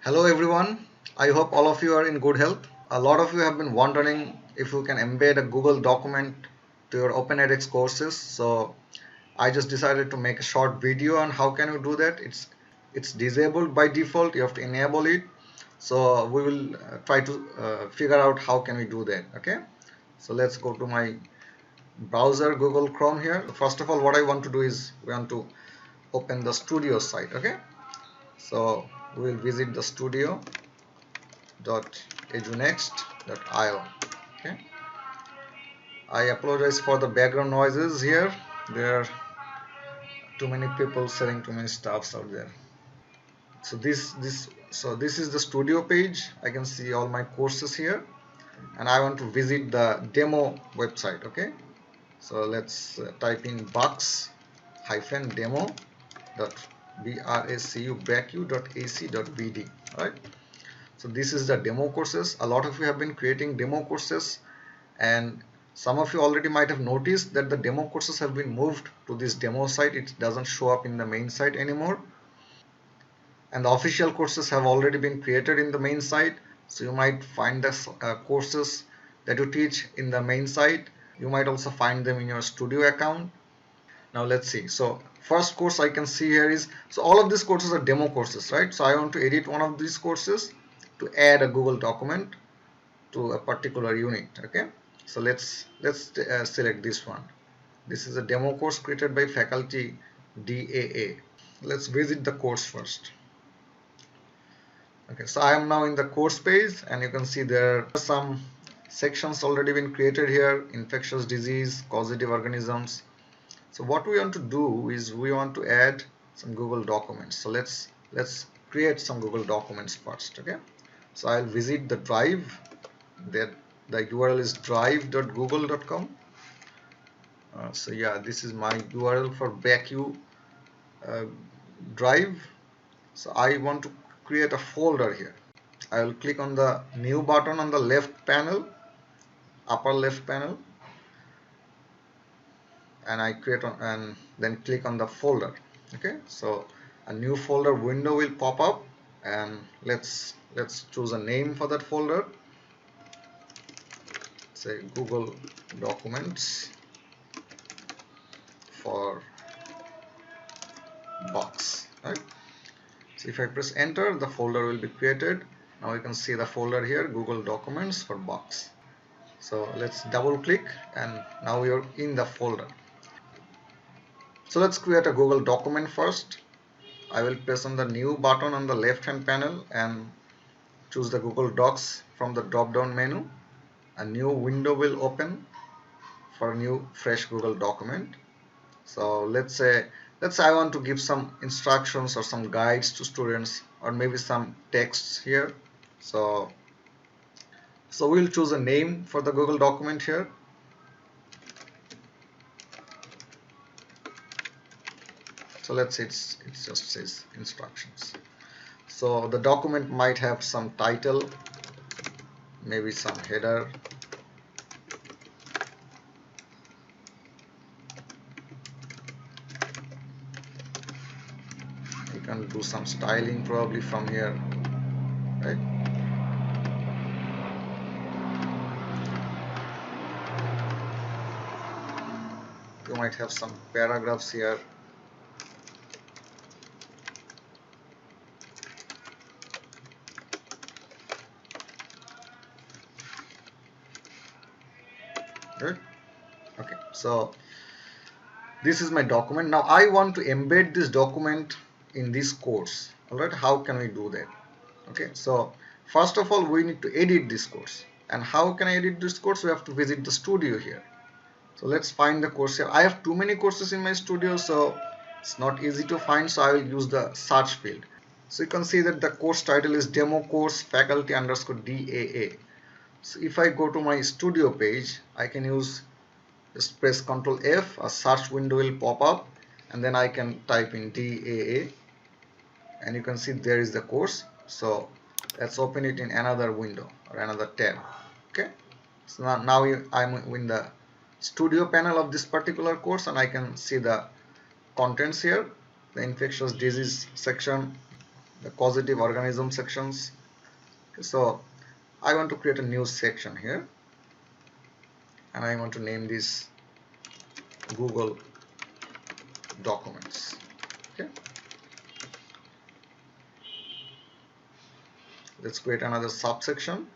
Hello everyone, I hope all of you are in good health. A lot of you have been wondering if you can embed a Google document to your OpenEdX courses. So I just decided to make a short video on how can you do that. It's disabled by default, you have to enable it. So we will try to figure out how can we do that. Okay, so let's go to my browser, Google Chrome here. First of all, what I want to do is we want to open the studio site. Okay, so we will visit the studio.edunext.io. Okay, I apologize for the background noises here. There are too many people selling too many stuffs out there. So this is the studio page. I can see all my courses here, and I want to visit the demo website. Okay, so let's type in box-demo.bracu.ac.bd. All right. So this is the demo courses. A lot of you have been creating demo courses, and some of you already might have noticed that the demo courses have been moved to this demo site. It doesn't show up in the main site anymore, and the official courses have already been created in the main site. So you might find the courses that you teach in the main site. You might also find them in your studio account. Now let's see. So first course I can see here is, so all of these courses are demo courses, right? So I want to edit one of these courses to add a Google document to a particular unit. Okay, so let's select this one. This is a demo course created by faculty DAA. Let's visit the course first. Okay, so I am now in the course page, and you can see there are some sections already been created here: infectious disease, causative organisms. So what we want to do is we want to add some Google documents. So let's create some Google documents first. Okay, so I'll visit the drive. That the URL is drive.google.com. So yeah, this is my URL for Bracu drive. So I want to create a folder here. I will click on the new button on the left panel, upper left panel, and I create on, and then click on the folder. Okay, so a new folder window will pop up, and let's choose a name for that folder. Say Google Documents for Box. Right. So if I press enter, the folder will be created. Now you can see the folder here, Google Documents for Box. So let's double click, and now we are in the folder. So let's create a Google document first. I will press on the new button on the left hand panel and choose the Google Docs from the drop down menu. A new window will open for a new fresh Google document. So let's say I want to give some instructions or some guides to students, or maybe some texts here. So we'll choose a name for the Google document here. So let's say it just says instructions. So the document might have some title, maybe some header, you can do some styling probably from here, right? You might have some paragraphs here. Right? Okay, so this is my document. Now I want to embed this document in this course. All right, how can we do that? Okay, so first of all, we need to edit this course. And how can I edit this course? We have to visit the studio here. So let's find the course here. I have too many courses in my studio, so it's not easy to find, so I will use the search field. So you can see that the course title is demo course faculty underscore DAA. So if I go to my studio page, I can use, just press Ctrl F, a search window will pop up, and then I can type in DAA, and you can see there is the course. So let's open it in another window or another tab. Okay, so now I'm in the studio panel of this particular course, and I can see the contents here, the infectious disease section, the causative organism sections. Okay, so I want to create a new section here, and I want to name this Google Documents. Okay, let's create another subsection,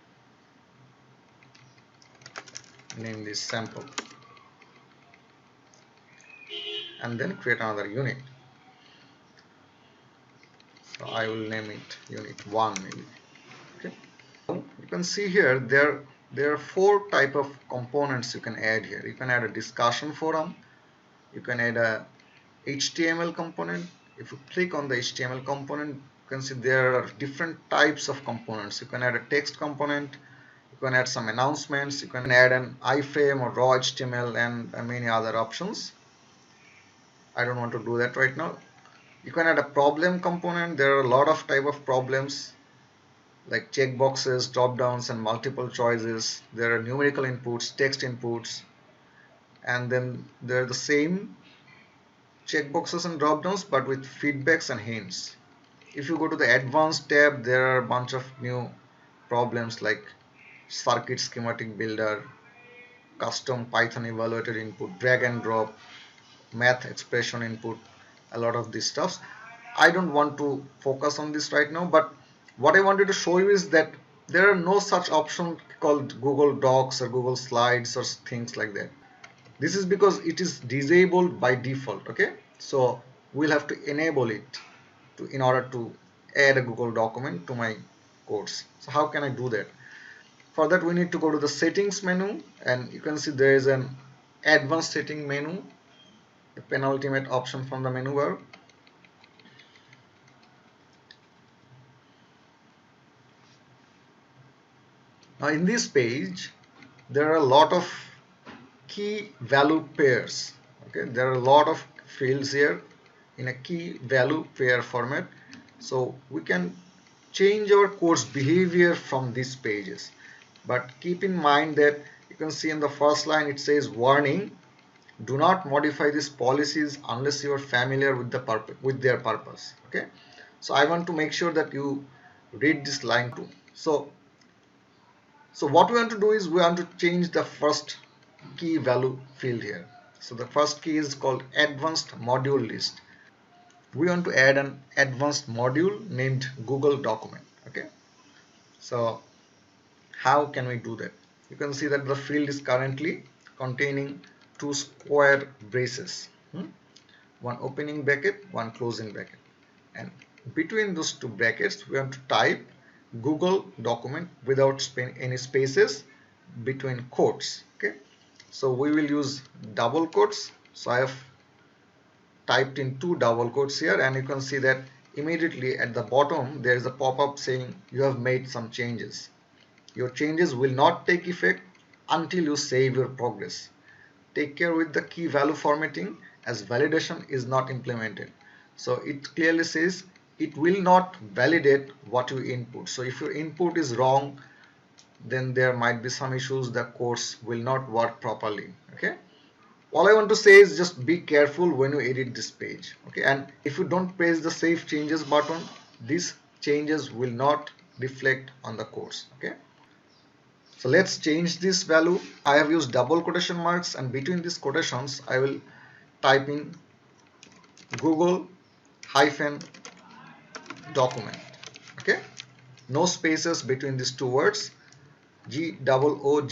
name this sample, and then create another unit. So I will name it unit 1 maybe. Okay, you can see here there are 4 type of components you can add here. You can add a discussion forum, you can add a HTML component. If you click on the HTML component, you can see there are different types of components. You can add a text component, you can add some announcements, you can add an iframe or raw HTML and many other options. I don't want to do that right now. You can add a problem component. There are a lot of type of problems like checkboxes, drop downs and multiple choices. There are numerical inputs, text inputs, and then they're the same checkboxes and drop downs but with feedbacks and hints. If you go to the advanced tab, there are a bunch of new problems like circuit schematic builder, custom Python evaluated input, drag and drop, math expression input, a lot of these stuffs. I don't want to focus on this right now, but what I wanted to show you is that there are no such option called Google Docs or Google Slides or things like that. This is because it is disabled by default. Okay, so we'll have to enable it in order to add a Google document to my course. So how can I do that? For that we need to go to the settings menu, and you can see there is an advanced setting menu, the penultimate option from the menu bar. Now in this page there are a lot of key value pairs. Okay, there are a lot of fields here in a key value pair format, so we can change our course behavior from these pages. But keep in mind that you can see in the first line it says warning, do not modify these policies unless you are familiar with their purpose. Okay, so I want to make sure that you read this line too. So what we want to do is we want to change the first key value field here. So the first key is called advanced module list. We want to add an advanced module named Google document. Okay, so how can we do that? You can see that the field is currently containing 2 square braces, one opening bracket, one closing bracket, and between those 2 brackets we want to type Google document without any spaces between quotes. Okay, so we will use double quotes. So I have typed in 2 double quotes here, and you can see that immediately at the bottom there is a pop-up saying you have made some changes. Your changes will not take effect until you save your progress. Take care with the key value formatting as validation is not implemented. So it clearly says it will not validate what you input. So if your input is wrong, then there might be some issues, the course will not work properly. Okay, all I want to say is just be careful when you edit this page. Okay, and if you don't press the save changes button, these changes will not reflect on the course. Okay, so let's change this value. I have used double quotation marks, and between these quotations I will type in Google hyphen document. Okay, no spaces between these 2 words, Google,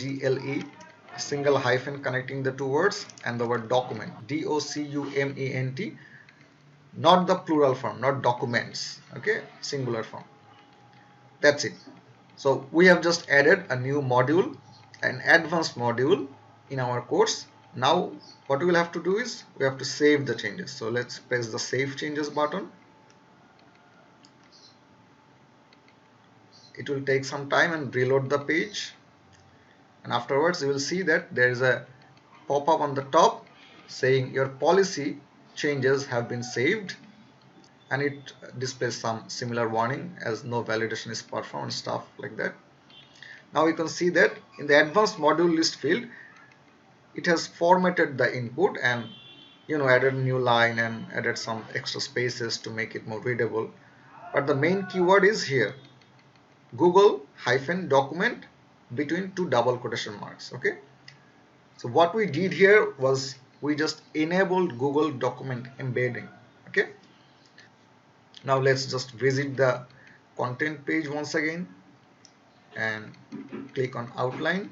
single hyphen connecting the 2 words, and the word document, document, not the plural form, not documents. Okay, singular form. That's it. So we have just added a new module, an advanced module in our course. Now what we will have to do is we have to save the changes. So let's press the save changes button. It will take some time and reload the page, and afterwards you will see that there is a pop-up on the top saying your policy changes have been saved, and it displays some similar warning as no validation is performed, stuff like that. Now you can see that in the advanced module list field it has formatted the input and added a new line and added some extra spaces to make it more readable. but the main keyword is here, Google -document between two double quotation marks. Okay, so what we did here was we just enabled Google document embedding. Okay, now let's just visit the content page once again and click on outline,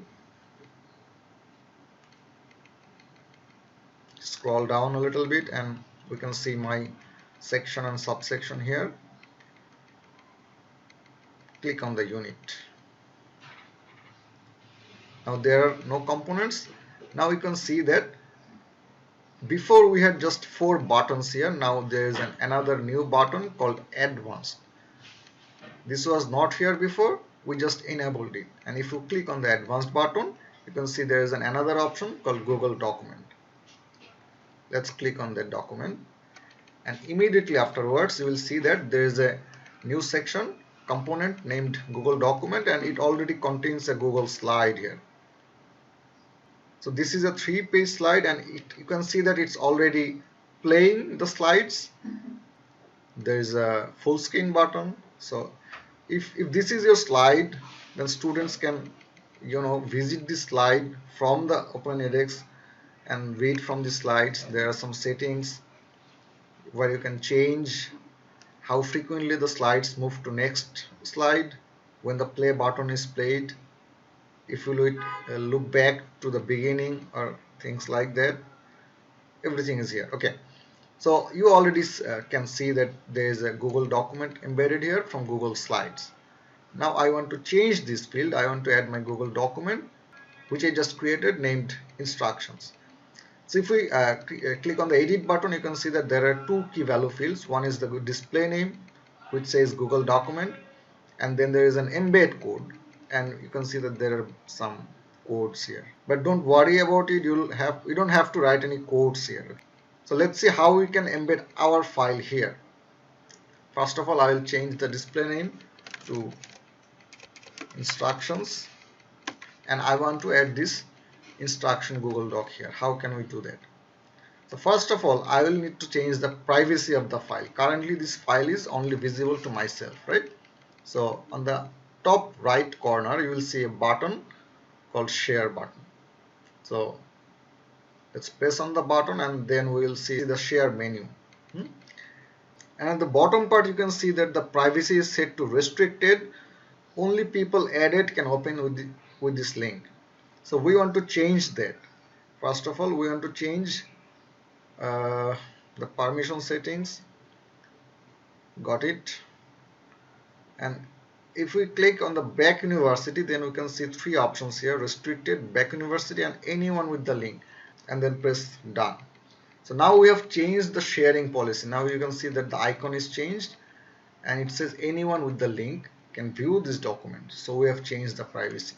scroll down a little bit, and we can see my section and subsection here. Click on the unit. Now there are no components. Now you can see that before we had just 4 buttons here. Now there is another new button called advanced. This was not here before, we just enabled it, and if you click on the advanced button, you can see there is another option called Google document. Let's click on that document, and immediately afterwards you will see that there is a new section component named Google document, and it already contains a Google slide here. So this is a 3-page slide, and you can see that it's already playing the slides. There is a full screen button. So if this is your slide, then students can visit this slide from the Open edX and read from the slides. There are some settings where you can change how frequently the slides move to next slide when the play button is played, if you look back to the beginning or things like that. Everything is here. Okay, so you already can see that there is a Google document embedded here from Google Slides. Now I want to change this field. I want to add my Google document which I just created named instructions. So if we click on the edit button, you can see that there are 2 key value fields. One is the display name which says Google document, and then there is an embed code, and you can see that there are some codes here, but don't worry about it. You don't have to write any codes here. So let's see how we can embed our file here. First of all, I will change the display name to instructions, and I want to add this instruction Google Doc here. How can we do that? So first of all, I will need to change the privacy of the file. Currently this file is only visible to myself, right? So on the top right corner you will see a button called share button. So let's press on the button, and then we will see the share menu. And at the bottom part you can see that the privacy is set to restricted. Only people added can open with this link. So we want to change that. First of all, we want to change the permission settings. Got it. And if we click on the back university, then we can see 3 options here: restricted, back university, and anyone with the link, and then press done. So now we have changed the sharing policy. Now you can see that the icon is changed and it says anyone with the link can view this document. So we have changed the privacy.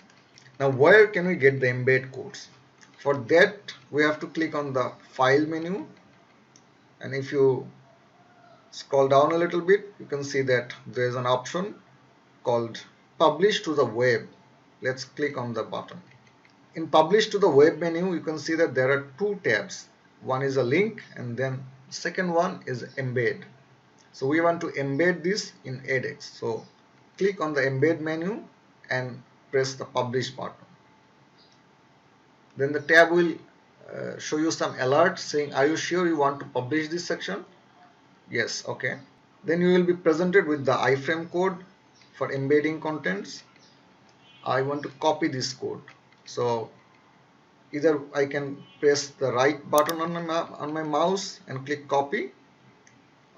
Now where can we get the embed codes? For that we have to click on the file menu, and if you scroll down a little bit, you can see that there is an option called publish to the web. Let's click on the button. In publish to the web menu, you can see that there are 2 tabs. One is a link, and then second one is embed. So we want to embed this in edX. So click on the embed menu and press the publish button. Then the tab will show you some alert saying, are you sure you want to publish this section? Yes. Okay. Then you will be presented with the iframe code for embedding contents. I want to copy this code. So either I can press the right button on my mouse and click copy,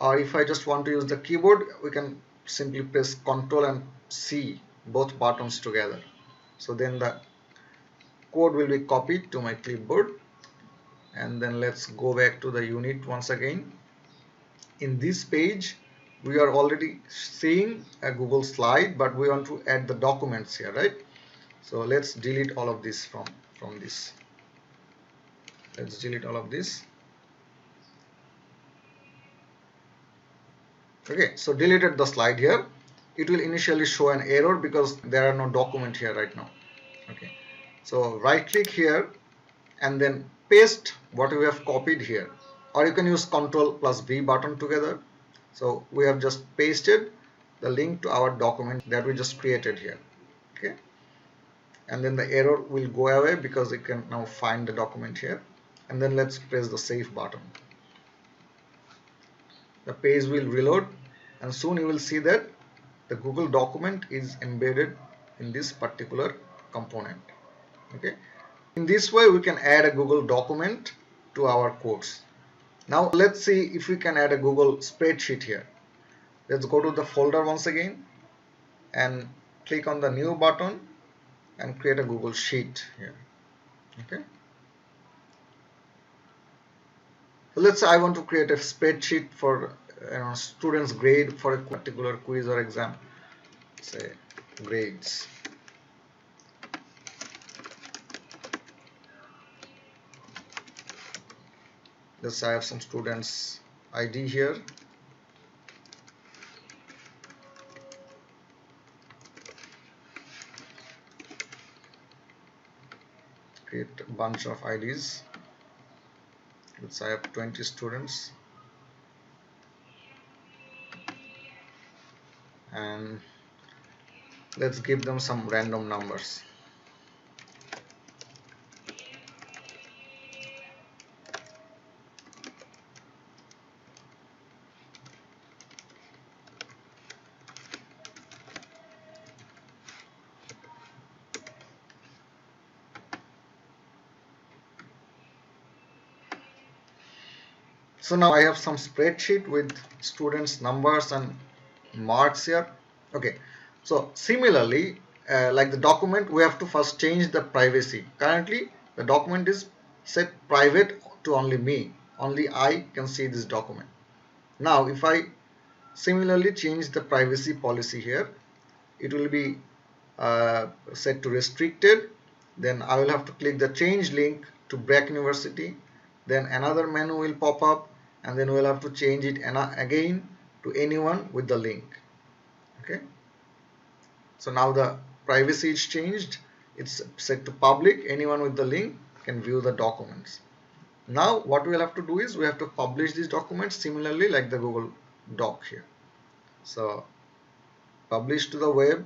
or if I just want to use the keyboard, we can simply press Ctrl and C, both buttons together. So then the code will be copied to my clipboard. And then let's go back to the unit once again. In this page we are already seeing a Google slide, but we want to add the documents here, right? So let's delete all of this from this. Let's delete all of this. Okay, so deleted the slide here. It will initially show an error because there are no document here right now. Okay, so right click here and then paste what we have copied here, or you can use Ctrl plus V button together. So we have just pasted the link to our document that we just created here. Okay, and then the error will go away because it can now find the document here. And then let's press the save button. The page will reload, and soon you will see that the Google document is embedded in this particular component. Okay, in this way we can add a Google document to our course. Now let's see if we can add a Google spreadsheet here. Let's go to the folder once again and click on the new button and create a Google Sheet here. Okay, so let's say I want to create a spreadsheet for students' grade for a particular quiz or exam. Say grades. Let's say I have some students' ID here. Create a bunch of IDs. Let's say I have 20 students, and let's give them some random numbers. So now I have some spreadsheet with students' numbers and marks here. Okay, so similarly, like the document, we have to first change the privacy. Currently, the document is set private to only me. Only I can see this document. Now, if I similarly change the privacy policy here, it will be set to restricted. Then I will have to click the change link to Brack University. Then another menu will pop up, and then we'll have to change it again to anyone with the link. Okay, so now the privacy is changed. It's set to public. Anyone with the link can view the documents. Now what we'll have to do is we have to publish these documents similarly like the Google Doc here. So publish to the web.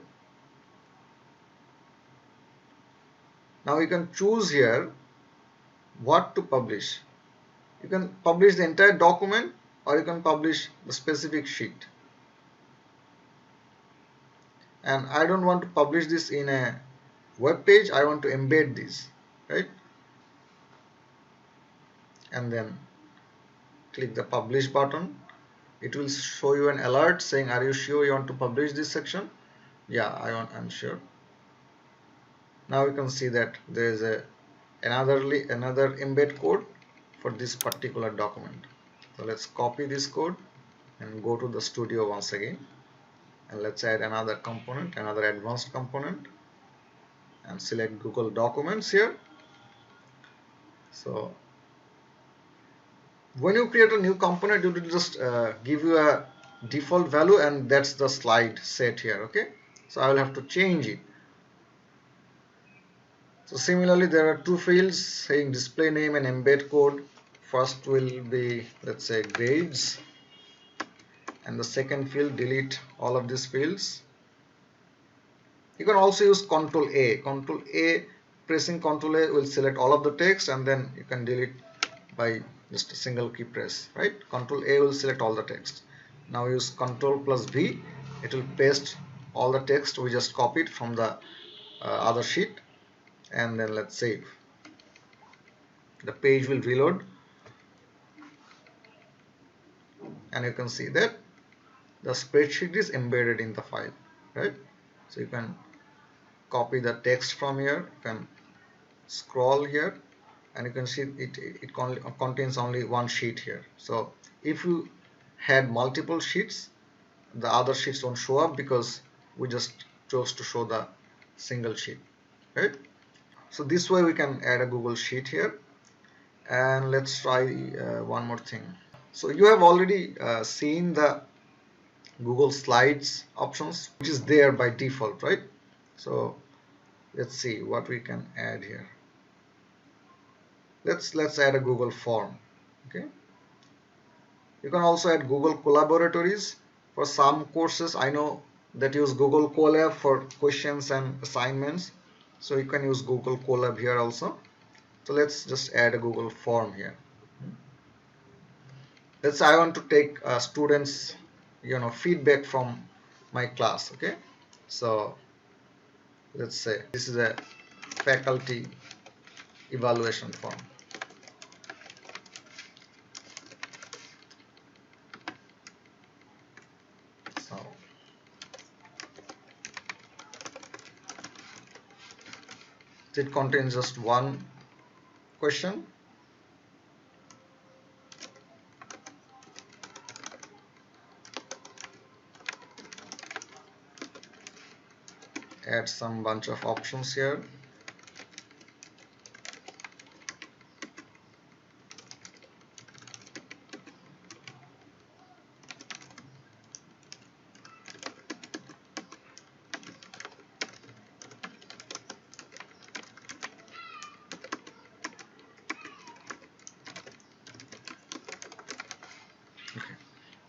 Now you can choose here what to publish. You can publish the entire document, or you can publish the specific sheet. And I don't want to publish this in a web page. I want to embed this, right? And then click the publish button. It will show you an alert saying, are you sure you want to publish this section? Yeah, I'm sure. Now you can see that there is another embed code for this particular document. So let's copy this code and go to the studio once again, and let's add another component, another advanced component, and select Google Documents here. So when you create a new component, it will just give you a default value, and that's the slide set here. Okay, so I will have to change it. So similarly, there are two fields saying display name and embed code. First will be, let's say, grades, and the second field, delete all of these fields. You can also use Control A. Control A, pressing Control A will select all of the text, and then you can delete by just a single key press, right? Control A will select all the text. Now use Control plus V. It will paste all the text we just copied from the other sheet, and then let's save. The page will reload, and you can see that the spreadsheet is embedded in the file, right? So you can copy the text from here, you can scroll here, and you can see it contains only one sheet here. So if you had multiple sheets, the other sheets won't show up because we just chose to show the single sheet, right? So this way we can add a Google Sheet here. And let's try one more thing. So you have already seen the Google Slides options, which is there by default, right? So let's see what we can add here. Let's add a Google Form. Okay, you can also add Google Collaboratories. For some courses, I know that use Google Colab for questions and assignments, so you can use Google Colab here also. So let's just add a Google form here. Let's say I want to take students feedback from my class. Okay, so let's say this is a faculty evaluation form. So it contains just one question. Add some bunch of options here. Okay.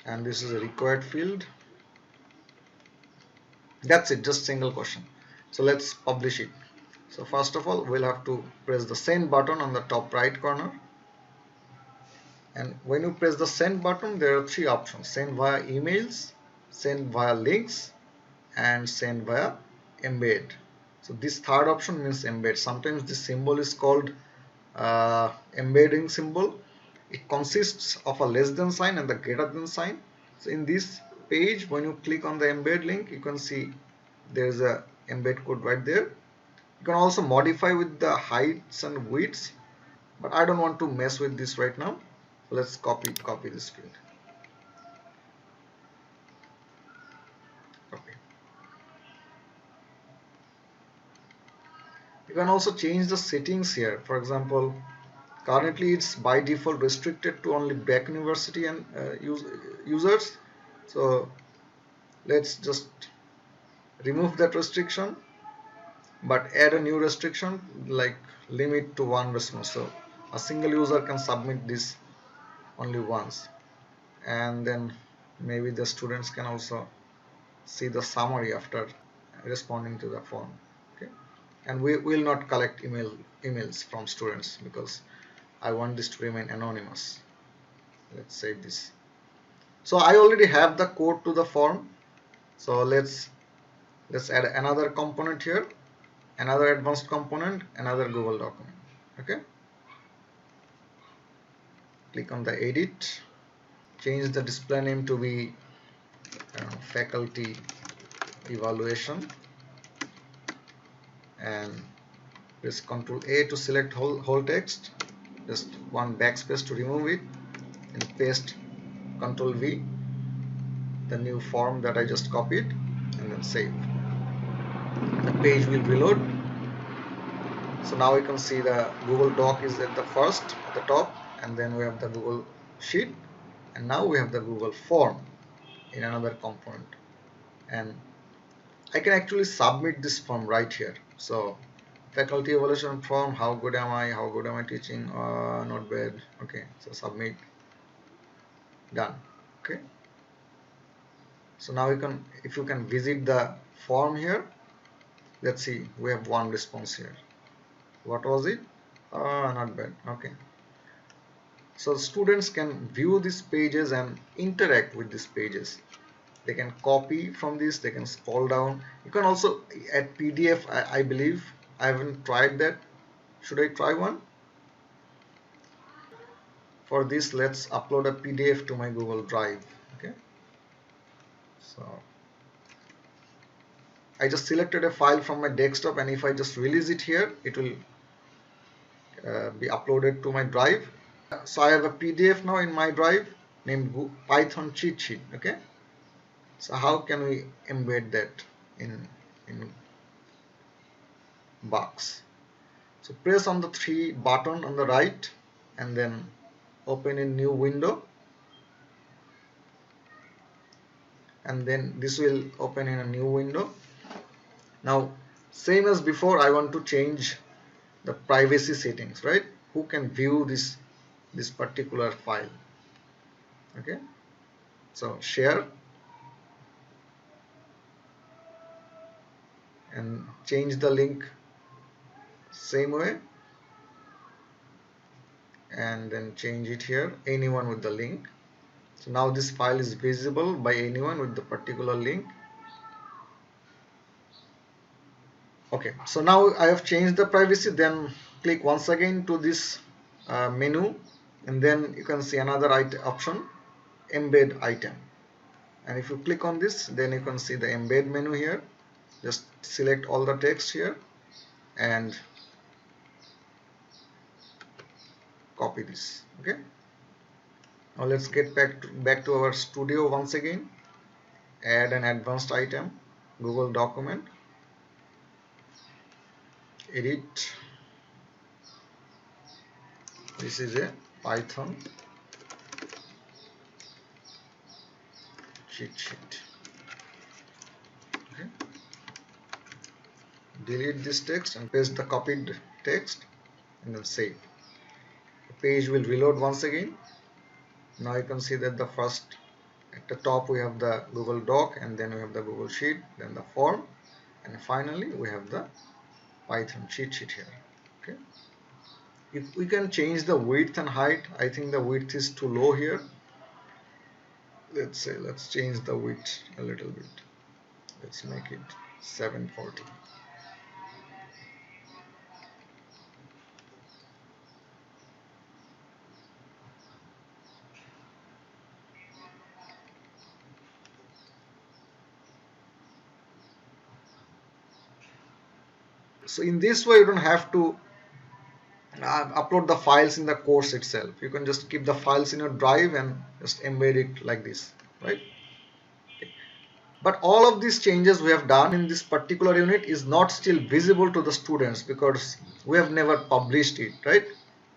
And this is a required field. That's it, just single question. So let's publish it. So first of all, we'll have to press the send button on the top right corner. And when you press the send button, there are three options: send via emails, send via links, and send via embed. So this third option means embed. Sometimes this symbol is called embedding symbol. It consists of a less than sign and the greater than sign. So in this page, when you click on the embed link, you can see there is a embed code right there. You can also modify with the heights and widths, but I don't want to mess with this right now. So let's copy this field. Copy. You can also change the settings here. For example, currently it's by default restricted to only Back University and users. So let's just remove that restriction, but add a new restriction like limit to one response. So a single user can submit this only once, and then maybe the students can also see the summary after responding to the form. Okay, and we will not collect emails from students because I want this to remain anonymous. Let's save this. So I already have the code to the form, so let's add another component here, another advanced component, another Google document. Okay, click on the edit, change the display name to be faculty evaluation, and press Ctrl A to select whole text, just one backspace to remove it, and paste Ctrl V, the new form that I just copied, and then save. The page will reload. So now you can see the Google Doc is at the top, and then we have the Google Sheet, and now we have the Google Form in another component, and I can actually submit this form right here. So faculty evaluation form, how good am I teaching? Not bad. Okay, so submit, done. Okay, so now if you can visit the form here, let's see, we have one response here. What was it? Not bad. Okay, so students can view these pages and interact with these pages. They can copy from this, they can scroll down. You can also add PDF. I believe I haven't tried that. Should I try one? For this, let's upload a PDF to my Google Drive. Okay, so I just selected a file from my desktop, and if I just release it here, it will be uploaded to my drive. So I have a PDF now in my drive named Python cheat sheet. Okay, so how can we embed that in Box? So press on the three button on the right, and then open a new window, and then this will open in a new window. Now same as before, I want to change the privacy settings, right? Who can view this particular file? Okay, so share, and change the link same way, and then change it here, anyone with the link. So now this file is visible by anyone with the particular link. Okay, so now I have changed the privacy. Then click once again to this menu, and then you can see another option, embed item. And if you click on this, then you can see the embed menu here. Just select all the text here and copy this. Okay, now let's get back to our studio once again. Add an advanced item, Google document, edit. This is a Python cheat sheet. Okay, delete this text and paste the copied text and then save. The page will reload once again. Now you can see that the first at the top we have the Google Doc, and then we have the Google Sheet, then the form, and finally we have the Python cheat sheet here. Okay, if we can change the width and height, I think the width is too low here. Let's change the width a little bit. Let's make it 740. So in this way you don't have to upload the files in the course itself. You can just keep the files in your drive and just embed it like this, right? Okay. But all of these changes we have done in this particular unit is not still visible to the students because we have never published it, right?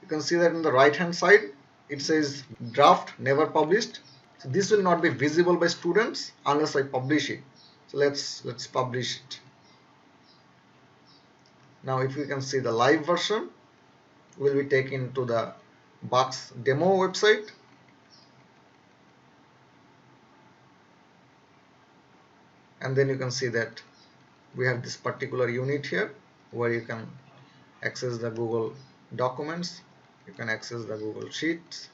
You can see that in the right hand side it says draft never published. So this will not be visible by students unless I publish it. So let's publish it. Now if we can see the live version, will be taken to the Box demo website. And then you can see that we have this particular unit here where you can access the Google documents, you can access the Google Sheets,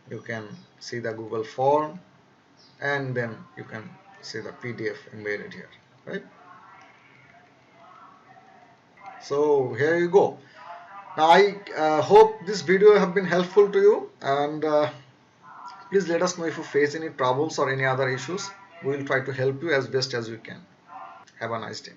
you can see the Google form, and then you can see the PDF embedded here, right? So here you go. Now I hope this video have been helpful to you, and please let us know if you face any troubles or any other issues. We will try to help you as best as we can. Have a nice day.